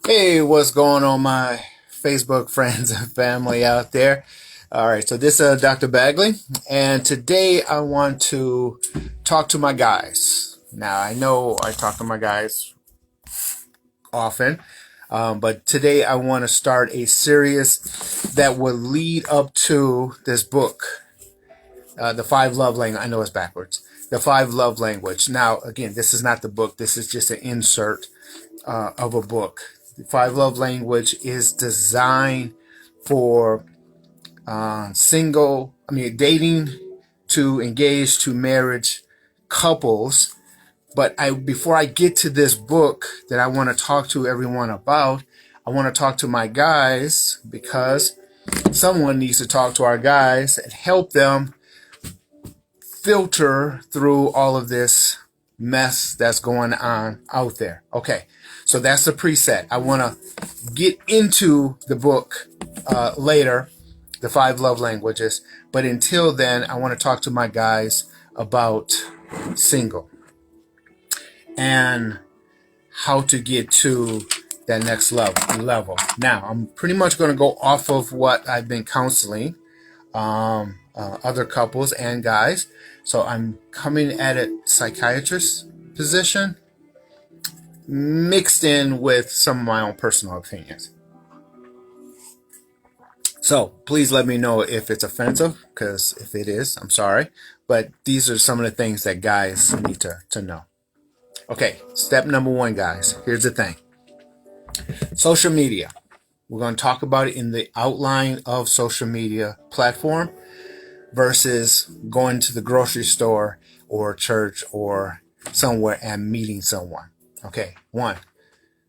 Hey, what's going on, my Facebook friends and family out there? All right, so this is Dr. Bagley, and today I want to talk to my guys. Now, I know I talk to my guys often, but today I want to start a series that will lead up to this book, The Five Love Language. I know it's backwards. The Five Love Language. Now, again, this is not the book. This is just an insert of a book. The Five Love Language is designed for dating to engage to marriage couples. But before I get to this book that I want to talk to everyone about, I want to talk to my guys because someone needs to talk to our guys and help them filter through all of this mess that's going on out there. Okay, so that's the preset. I want to get into the book later, The Five Love Languages, but until then, I want to talk to my guys about single and how to get to that next level. Now, I'm pretty much going to go off of what I've been counseling other couples and guys. So I'm coming at it psychiatrist position mixed in with some of my own personal opinions. So please let me know if it's offensive, because if it is, I'm sorry. But these are some of the things that guys need to know. Okay, step number one, guys. Here's the thing. Social media. We're going to talk about it in the outline of social media platform versus going to the grocery store or church or somewhere and meeting someone. Okay, one,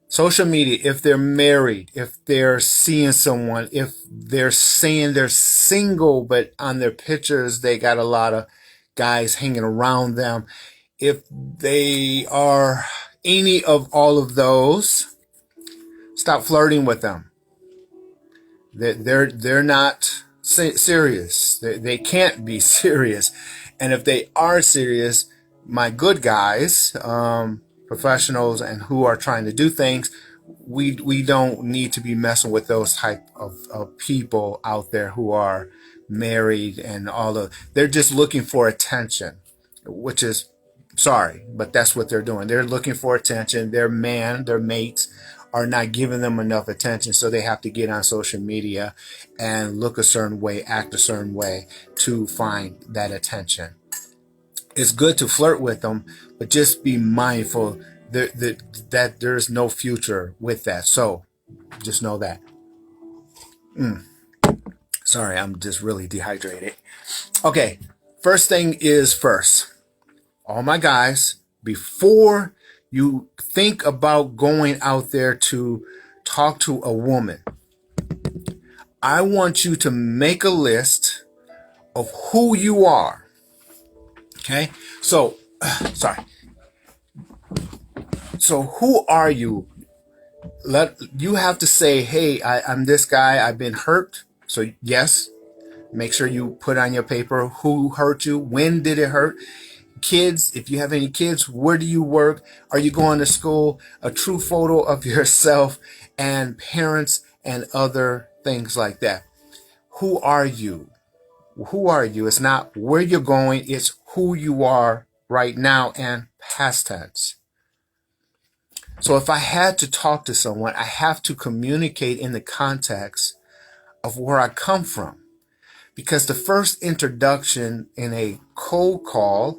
social media, if they're married, if they're seeing someone, if they're saying they're single, but on their pictures they got a lot of guys hanging around them, if they are any of all of those, stop flirting with them. They're not serious. They can't be serious. And if they are serious, my good guys, professionals, and who are trying to do things, we don't need to be messing with those type of people out there who are married and they're just looking for attention, which is sorry, but that's what they're doing. They're looking for attention. Their mates are not giving them enough attention, so they have to get on social media and look a certain way, act a certain way to find that attention. It's good to flirt with them, but just be mindful that there's no future with that. So just know that. Sorry, I'm just really dehydrated. Okay, first thing is first. All my guys, before you think about going out there to talk to a woman, I want you to make a list of who you are. Okay? So, sorry. So who are you? You have to say, hey, I'm this guy. I've been hurt. So yes, make sure you put on your paper who hurt you. When did it hurt? Kids, if you have any kids, where do you work? Are you going to school? A true photo of yourself and parents and other things like that. Who are you? Who are you? It's not where you're going. It's who you are right now and past tense. So if I had to talk to someone, I have to communicate in the context of where I come from. Because the first introduction in a cold call,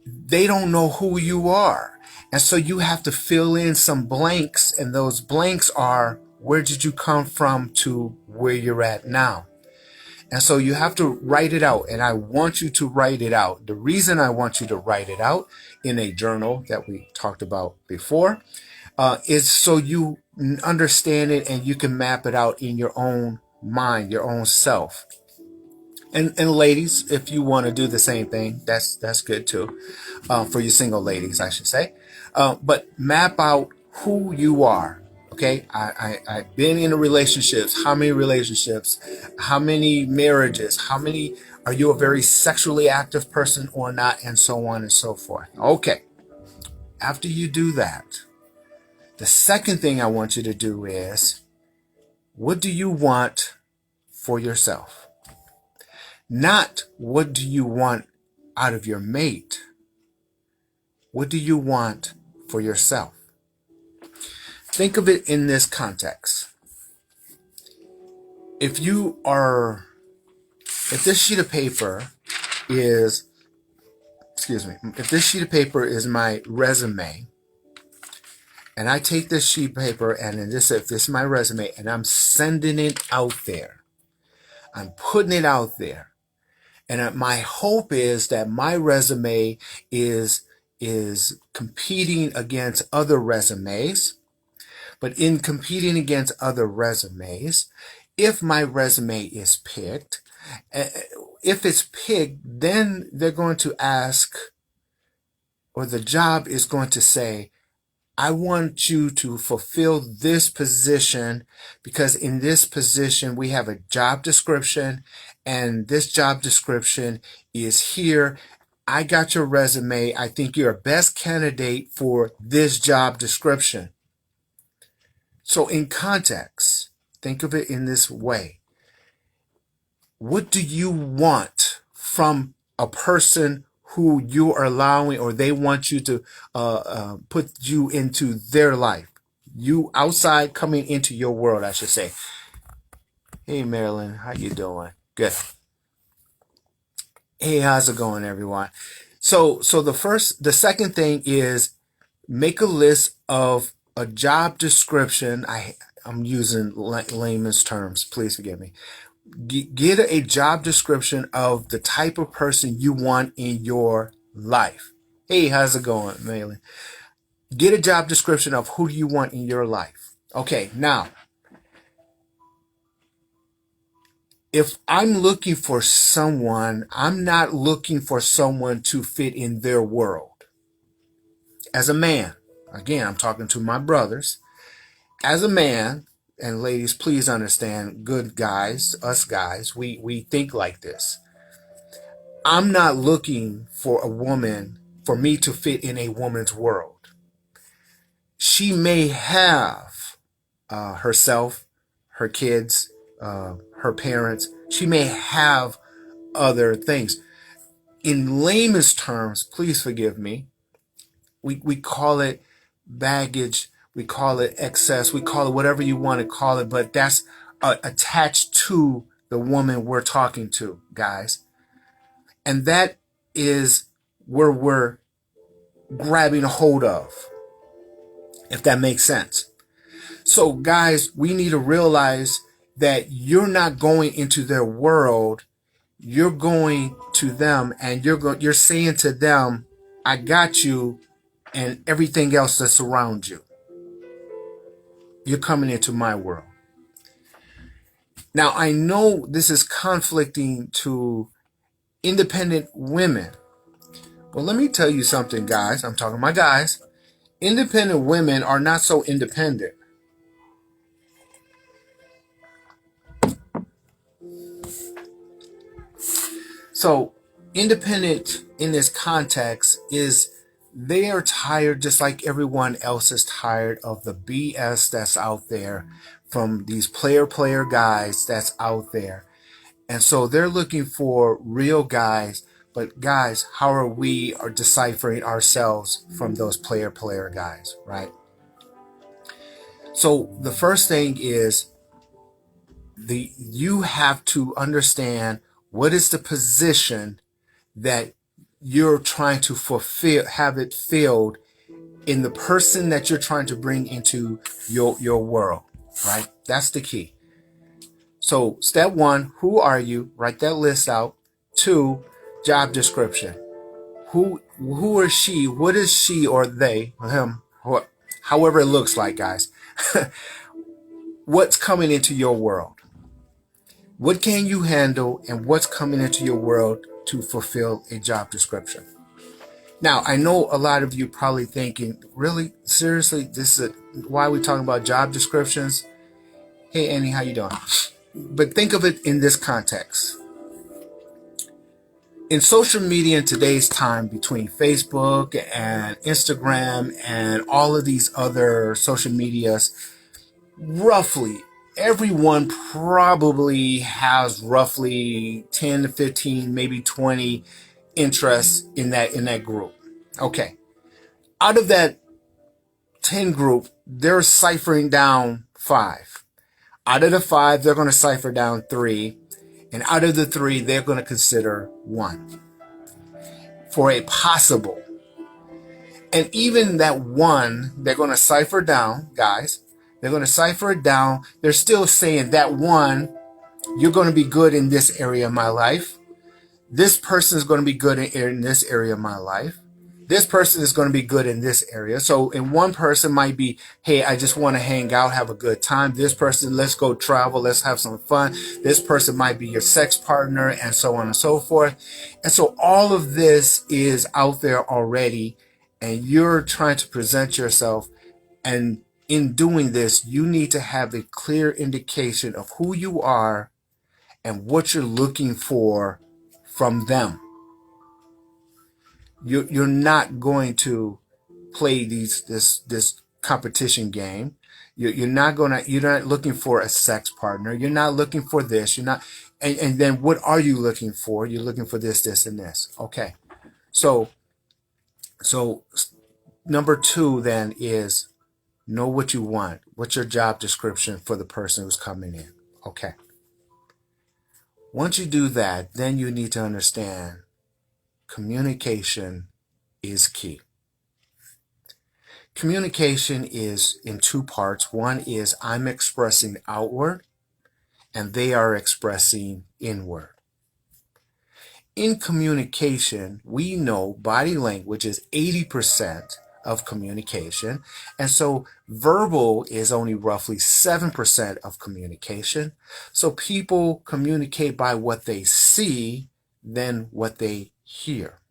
they don't know who you are. And so you have to fill in some blanks, and those blanks are, where did you come from to where you're at now? And so you have to write it out, and I want you to write it out. The reason I want you to write it out in a journal that we talked about before is so you understand it and you can map it out in your own mind, your own self. And ladies, if you want to do the same thing, that's good too. For you single ladies, I should say. But map out who you are. Okay, I've been in relationships. How many relationships? How many marriages? How many? Are you a very sexually active person or not? And so on and so forth. Okay, after you do that, The second thing I want you to do is, what do you want for yourself? Not what do you want out of your mate. What do you want for yourself? Think of it in this context. If this sheet of paper is, if this sheet of paper is my resume, and I take this sheet of paper and if this is my resume and I'm sending it out there, I'm putting it out there, and my hope is that my resume is competing against other resumes. But in competing against other resumes, if my resume is picked, if it's picked, then they're going to ask, or the job is going to say, I want you to fulfill this position because in this position we have a job description, and this job description is here. I got your resume. I think you're a best candidate for this job description. So in context, think of it in this way. What do you want from a person who you are allowing, or they want you to put you into their life? You outside coming into your world, I should say. Hey, Marilyn, how you doing? Good. Hey, how's it going, everyone? So the second thing is make a list of a job description. I'm using layman's terms. Please forgive me. Get a job description of the type of person you want in your life. Hey, how's it going, Maylin? Get a job description of who you want in your life. Okay, now, if I'm looking for someone, I'm not looking for someone to fit in their world. As a man, again, I'm talking to my brothers. As a man, and ladies, please understand, good guys, us guys, we think like this. I'm not looking for a woman, for me to fit in a woman's world. She may have herself, her kids, her parents. She may have other things. In layman's terms, please forgive me, we call it baggage. We call it excess. We call it whatever you want to call it, but that's attached to the woman we're talking to, guys. And that is where we're grabbing a hold of, if that makes sense. So, guys, we need to realize that you're not going into their world. You're going to them, and you're saying to them, I got you, and everything else that's around you. You're coming into my world. Now, I know this is conflicting to independent women. Well, let me tell you something, guys. I'm talking to my guys. Independent women are not so independent. So, independent in this context is they are tired, just like everyone else is tired of the BS that's out there from these player guys that's out there. And so they're looking for real guys. But guys, how are we deciphering ourselves from those player guys, right? So the first thing is you have to understand what is the position that you're trying to fulfill, have it filled in the person that you're trying to bring into your world, right? That's the key. So step one, who are you? Write that list out. 2, job description. Who or she, what is she or they, or him, however it looks like, guys. What's coming into your world? What can you handle, and what's coming into your world to fulfill a job description? Now, I know a lot of you probably thinking, really? Seriously? This is why we're talking about job descriptions? Hey, Annie, how you doing? But think of it in this context. In social media in today's time, between Facebook and Instagram and all of these other social medias, roughly everyone probably has roughly 10 to 15, maybe 20 interests in that group. Okay. Out of that 10 group, they're ciphering down 5. Out of the 5, they're going to cipher down 3. And out of the 3, they're going to consider 1 for a possible. And even that 1, they're going to cipher down, guys. They're going to cipher it down. They're still saying that 1, you're going to be good in this area of my life. This person is going to be good in this area of my life. This person is going to be good in this area. So in one person might be, hey, I just want to hang out, have a good time. This person, let's go travel, let's have some fun. This person might be your sex partner, and so on and so forth. And so all of this is out there already, and you're trying to present yourself. And in doing this, you need to have a clear indication of who you are and what you're looking for from them. You're not going to play this competition game. You're not looking for a sex partner. You're not looking for this. You're not, and then what are you looking for? You're looking for this, and this. Okay, so number 2 then is know what you want. What's your job description for the person who's coming in? Okay. Once you do that, then you need to understand communication is key. Communication is in 2 parts. One is I'm expressing outward and they are expressing inward. In communication, we know body language is 80% of communication. And so verbal is only roughly 7% of communication. So people communicate by what they see than what they hear.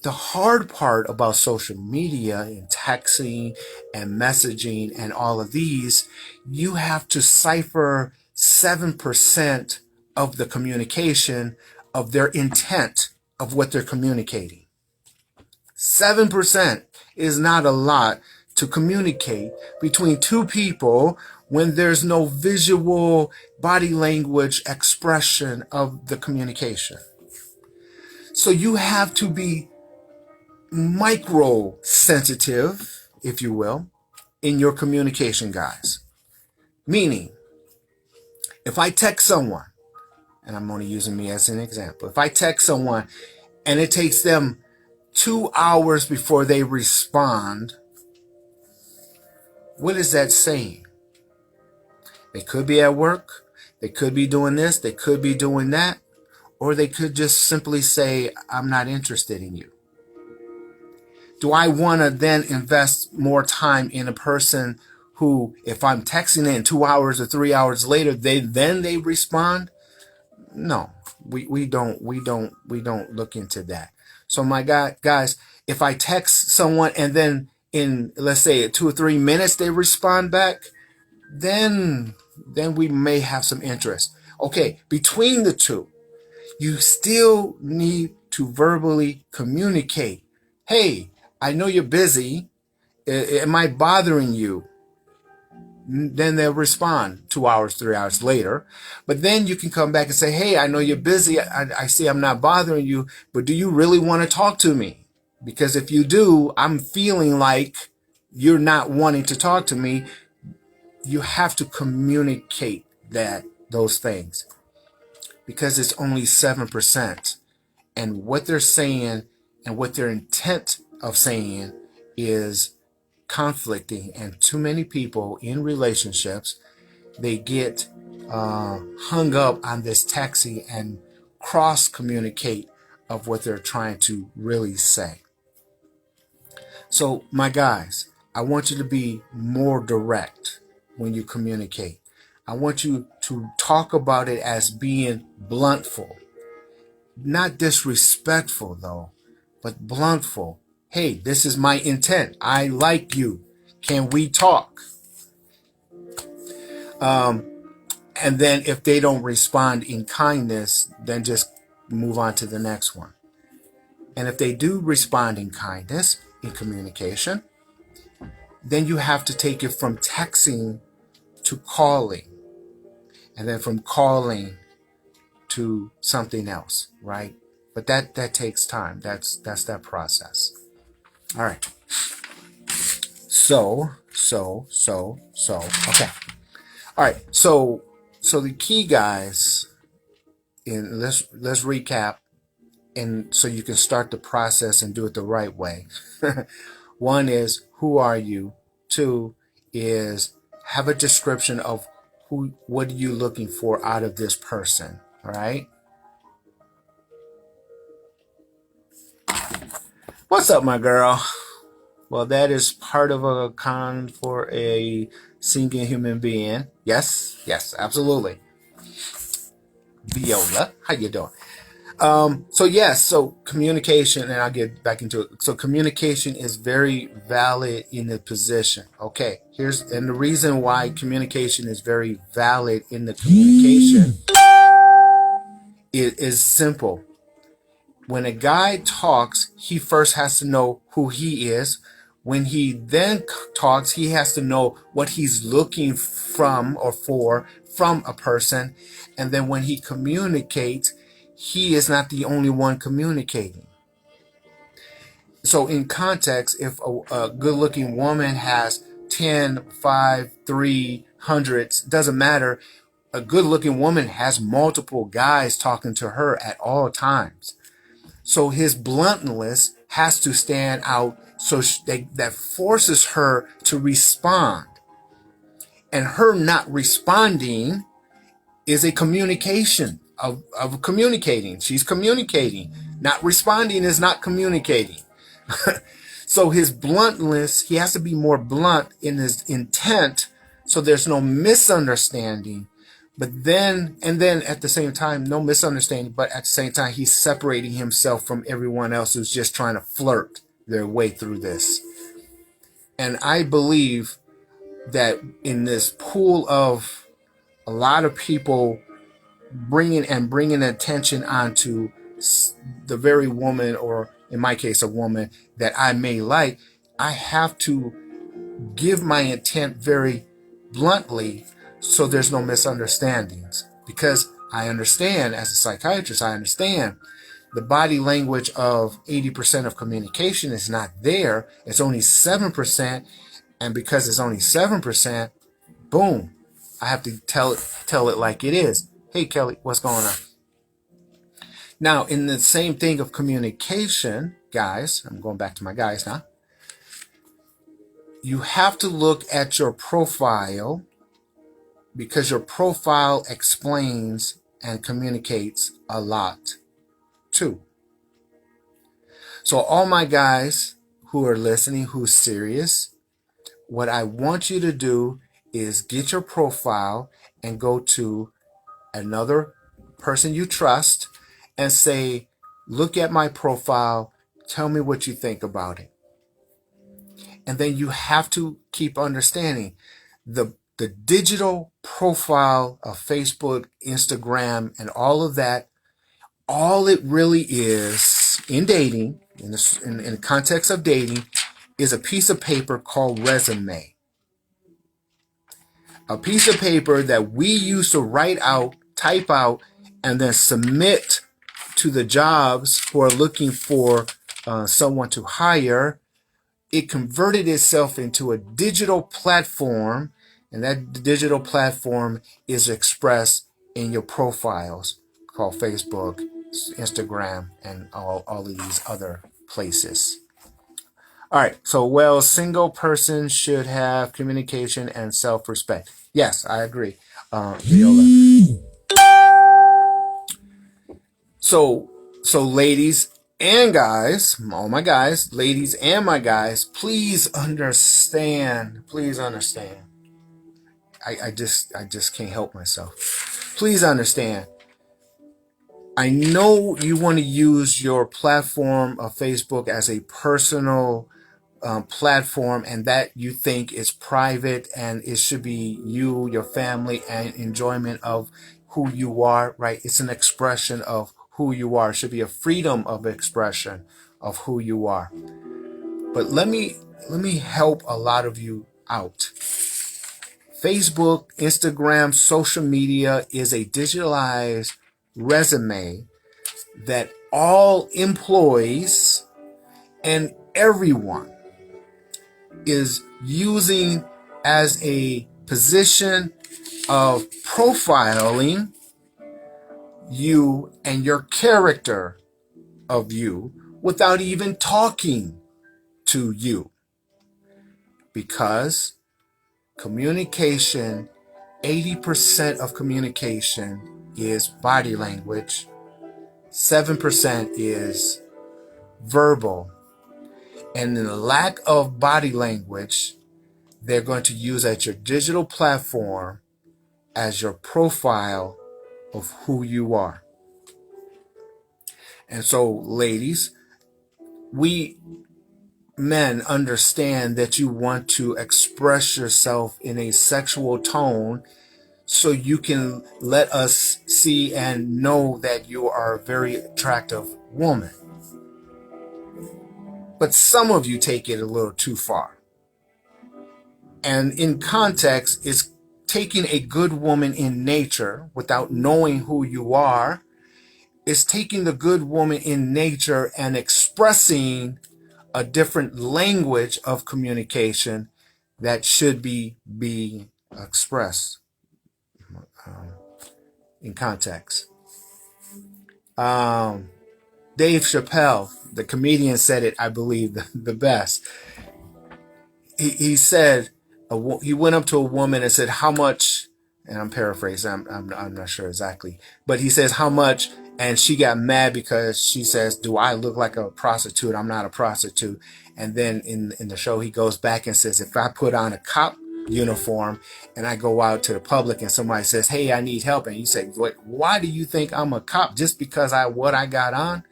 The hard part about social media and texting and messaging and all of these, you have to cipher 7% of the communication of their intent of what they're communicating. 7% is not a lot to communicate between 2 people when there's no visual body language expression of the communication. So you have to be micro sensitive, if you will, in your communication, guys. Meaning, if I text someone, and I'm only using me as an example, if I text someone and it takes them 2 hours before they respond, what is that saying? They could be at work, they could be doing this, they could be doing that, or they could just simply say, I'm not interested in you. Do I want to then invest more time in a person who, if I'm texting in 2 hours or 3 hours later, they respond? No, we don't look into that. So my guys, if I text someone and then in, let's say, 2 or 3 minutes they respond back, then we may have some interest. Okay, between the two, you still need to verbally communicate. Hey, I know you're busy. Am I bothering you? Then they'll respond 2 hours, 3 hours later. But then you can come back and say, hey, I know you're busy. I see I'm not bothering you, but do you really want to talk to me? Because if you do, I'm feeling like you're not wanting to talk to me. You have to communicate those things, because it's only 7%. And what they're saying and what their intent of saying is conflicting. And too many people in relationships, they get hung up on this taxi and cross communicate of what they're trying to really say. So my guys, I want you to be more direct when you communicate. I want you to talk about it as being bluntful. Not disrespectful though, but bluntful. Hey, this is my intent. I like you. Can we talk? And then if they don't respond in kindness, then just move on to the next one. And if they do respond in kindness, in communication, then you have to take it from texting to calling, and then from calling to something else, right? But that takes time. That's that process. All right. So okay. All right. So the key, guys, and let's recap, and so you can start the process and do it the right way. One is, who are you? Two is, have a description of what are you looking for out of this person. All right. What's up, my girl? Well, that is part of a con for a singing human being. Yes, absolutely. Viola, how you doing? So communication, and I'll get back into it. So communication is very valid in the position. Okay, and the reason why communication is very valid in the communication is simple. When a guy talks, he first has to know who he is. When he then talks, he has to know what he's looking from or for from a person. And then when he communicates, he is not the only one communicating. So in context, if a good-looking woman has 10, 5, 3, hundreds, doesn't matter. A good-looking woman has multiple guys talking to her at all times. So his bluntness has to stand out, so that forces her to respond. And her not responding is a communication of communicating. She's communicating. Not responding is not communicating. So his bluntness, he has to be more blunt in his intent, so there's no misunderstanding. But then at the same time, no misunderstanding, but at the same time, he's separating himself from everyone else who's just trying to flirt their way through this. And I believe that in this pool of a lot of people bringing attention onto the very woman, or in my case, a woman that I may like, I have to give my intent very bluntly, so there's no misunderstandings. Because I understand, as a psychiatrist, I understand the body language of 80% of communication is not there. It's only 7%. And because it's only 7%, boom, I have to tell it like it is. Hey, Kelly, what's going on? Now, in the same thing of communication, guys, I'm going back to my guys now. You have to look at your profile, because your profile explains and communicates a lot too. So all my guys who are listening, who's serious, what I want you to do is get your profile and go to another person you trust and say, look at my profile, tell me what you think about it. And then you have to keep understanding the digital profile of Facebook, Instagram, and all of that. All it really is in dating, in the context of dating, is a piece of paper called resume. A piece of paper that we used to write out, type out, and then submit to the jobs who are looking for someone to hire. It converted itself into a digital platform, and that digital platform is expressed in your profiles called Facebook, Instagram, and all of these other places. All right, so a single person should have communication and self-respect. Yes, I agree, Viola. So ladies and guys, all my guys, ladies and my guys, please understand. Please understand. I just can't help myself. Please understand. I know you want to use your platform of Facebook as a personal platform, and that you think is private and it should be you, your family, and enjoyment of who you are, right? It's an expression of who you are. It should be a freedom of expression of who you are. But let me help a lot of you out. Facebook, Instagram, social media is a digitalized resume that all employees and everyone is using as a position of profiling you and your character of you without even talking to you. Because communication, 80% of communication is body language, 7% is verbal, and in the lack of body language, they're going to use at your digital platform as your profile of who you are. And so, ladies, we men understand that you want to express yourself in a sexual tone so you can let us see and know that you are a very attractive woman. But some of you take it a little too far. And in context, it's taking a good woman in nature without knowing who you are. It's taking the good woman in nature and expressing a different language of communication that should be expressed in context. Dave Chappelle, the comedian, said it, I believe, the best. He said, he went up to a woman and said, how much, and I'm paraphrasing, I'm not sure exactly, but he says, how much, and she got mad because she says, do I look like a prostitute? I'm not a prostitute. And then in the show, he goes back and says, if I put on a cop uniform and I go out to the public and somebody says, hey, I need help, and you say, why do you think I'm a cop? Just because what I got on?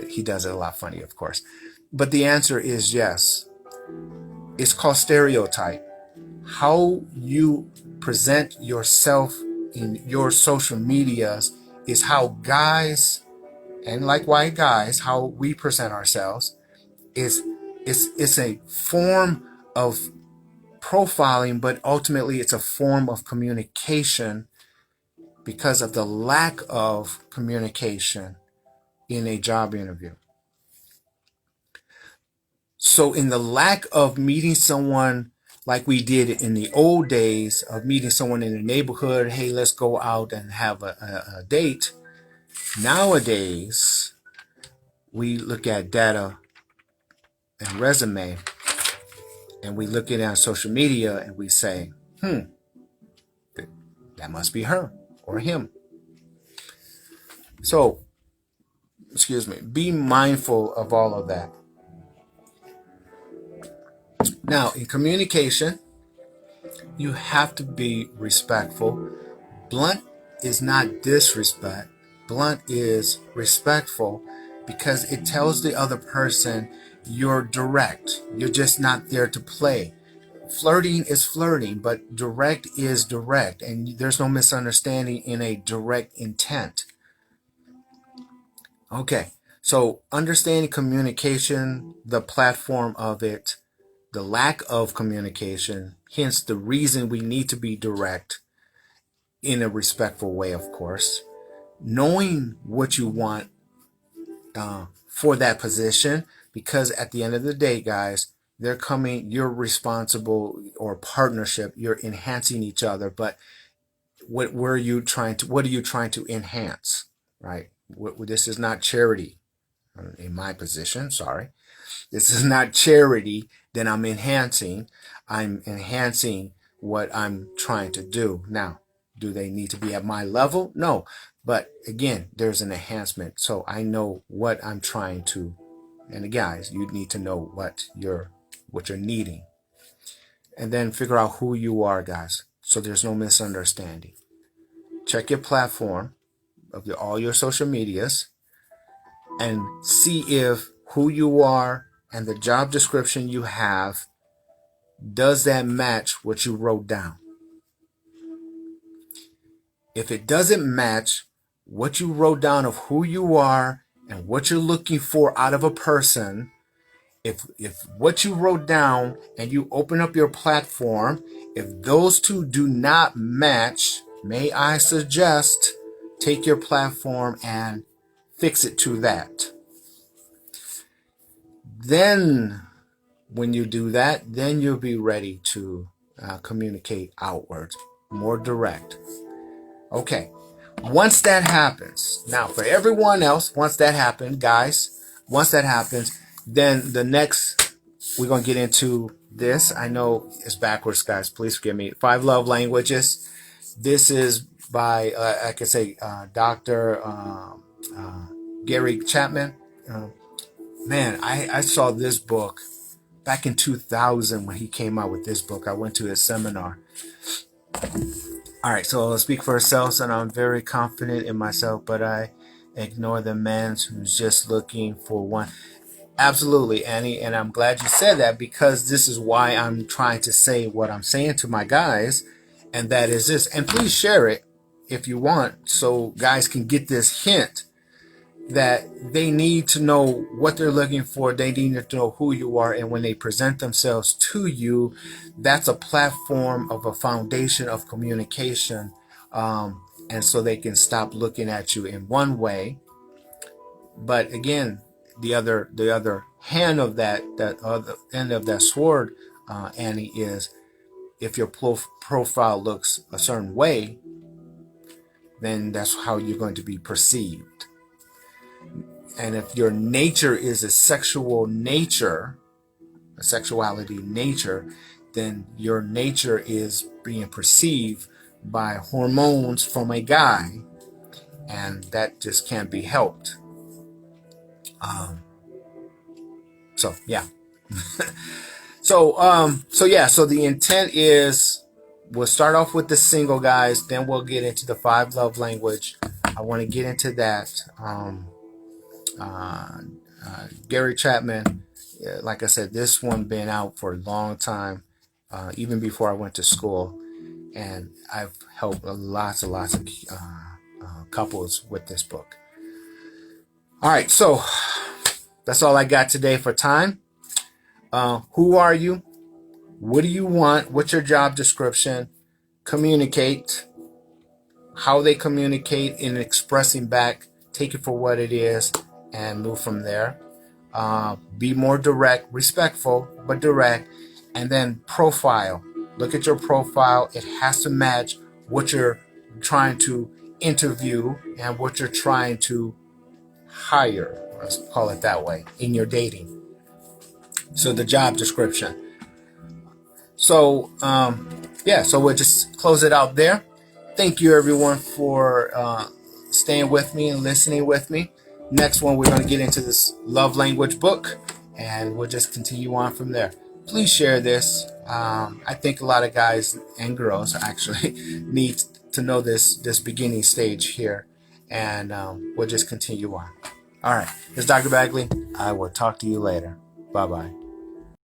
He does it a lot funny, of course. But the answer is yes. It's called stereotype. How you present yourself in your social medias is how guys, and likewise guys, how we present ourselves it's a form of profiling, but ultimately it's a form of communication because of the lack of communication in a job interview. So in the lack of meeting someone like we did in the old days of meeting someone in the neighborhood, hey, let's go out and have a date. Nowadays, we look at data and resume, and we look at it on social media and we say, that must be her or him. So, be mindful of all of that. Now, in communication, you have to be respectful. Blunt is not disrespect. Blunt is respectful because it tells the other person you're direct. You're just not there to play. Flirting is flirting, but direct is direct, and there's no misunderstanding in a direct intent. Okay, so understanding communication, the platform of it, the lack of communication, hence the reason we need to be direct in a respectful way, of course. Knowing what you want for that position, because at the end of the day, guys, they're coming, you're responsible, or partnership, you're enhancing each other, but what are you trying to enhance, right? This is not charity in my position, sorry. This is not charity that I'm enhancing what I'm trying to do. Now, do they need to be at my level? No. But again, there's an enhancement. So I know what I'm trying to, and guys, you need to know what you're needing. And then figure out who you are, guys. So there's no misunderstanding. Check your platform of all your social medias and see if who you are and the job description you have, does that match what you wrote down? If it doesn't match what you wrote down of who you are and what you're looking for out of a person, if what you wrote down and you open up your platform, if those two do not match, may I suggest take your platform and fix it to that. Then when you do that, then you'll be ready to communicate outwards, more direct. Okay, once that happens, now for everyone else, once that happens, guys, once that happens, then the next, we're going to get into this. I know it's backwards, guys. Please forgive me. 5 Love Languages. This is by, I could say, Dr. Gary Chapman. Man, I saw this book back in 2000 when he came out with this book. I went to his seminar. All right, so I'll speak for ourselves, and I'm very confident in myself, but I ignore the man who's just looking for one. Absolutely, Annie, and I'm glad you said that, because this is why I'm trying to say what I'm saying to my guys, and that is this. And please share it if you want, so guys can get this hint that they need to know what they're looking for. They need to know who you are, and when they present themselves to you, that's a platform of a foundation of communication, and so they can stop looking at you in one way. But again, the other hand of that other end of that sword, Annie, is if your profile looks a certain way, then that's how you're going to be perceived. And if your nature is a sexuality nature, then your nature is being perceived by hormones from a guy, and that just can't be helped. So yeah. So the intent is, we'll start off with the single, guys, then we'll get into the 5 love language. I want to get into that. Gary Chapman, like I said, this one been out for a long time, even before I went to school, and I've helped lots and lots of couples with this book. All right, so that's all I got today for time. Who are you? What do you want? What's your job description? Communicate. How they communicate in expressing back. Take it for what it is and move from there. Be more direct, respectful, but direct. And then profile. Look at your profile. It has to match what you're trying to interview and what you're trying to hire. Let's call it that way, in your dating. So the job description. So so we'll just close it out there. Thank you, everyone, for staying with me and listening with me. Next one, we're going to get into this love language book, and we'll just continue on from there. Please share this. I think a lot of guys and girls actually need to know this beginning stage here, and we'll just continue on. All right, this is Dr. Bagley. I will talk to you later. Bye-bye.